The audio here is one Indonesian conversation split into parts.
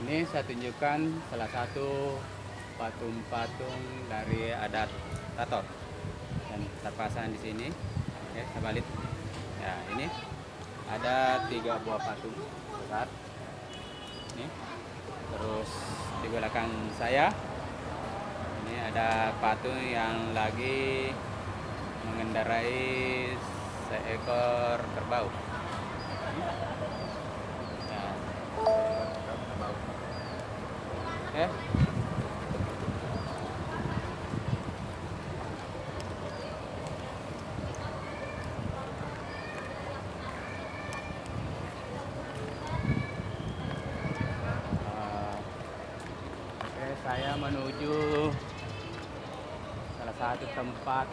Ini saya tunjukkan salah satu patung-patung dari adat Tator dan terpasang di sini. Oke, saya balik. Ya, ini ada 3 buah patung besar. Ini. Terus di belakang saya ini ada patung yang lagi mengendarai seekor kerbau. Ya, seekor kerbau. Oke. Oke, saya menuju salah satu tempat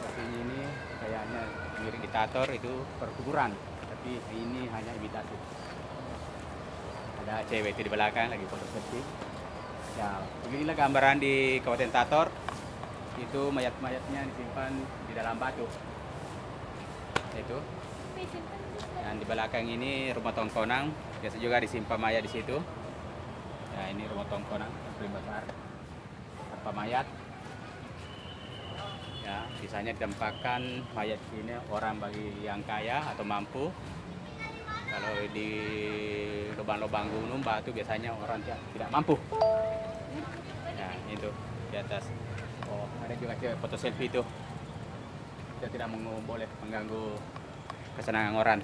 seperti ini, kayaknya mirip diktator itu perkuburan, tapi ini hanya imitasi. Ada cewek itu di belakang lagi foto selfie. Ya, beginilah gambaran di Kabupaten Tator. Itu mayat-mayatnya disimpan di dalam batu. Itu. Dan di belakang ini rumah tongkonang, biasa juga disimpan mayat di situ. Ya, ini rumah tongkonang yang paling besar tanpa mayat. Ya, sisanya ditempatkan mayat sini orang bagi yang kaya atau mampu. Kalau di lubang-lubang gunung batu biasanya orang tidak mampu. Ya, itu di atas. Oh, ada juga cewek foto selfie itu. Kita tidak boleh mengganggu kesenangan orang.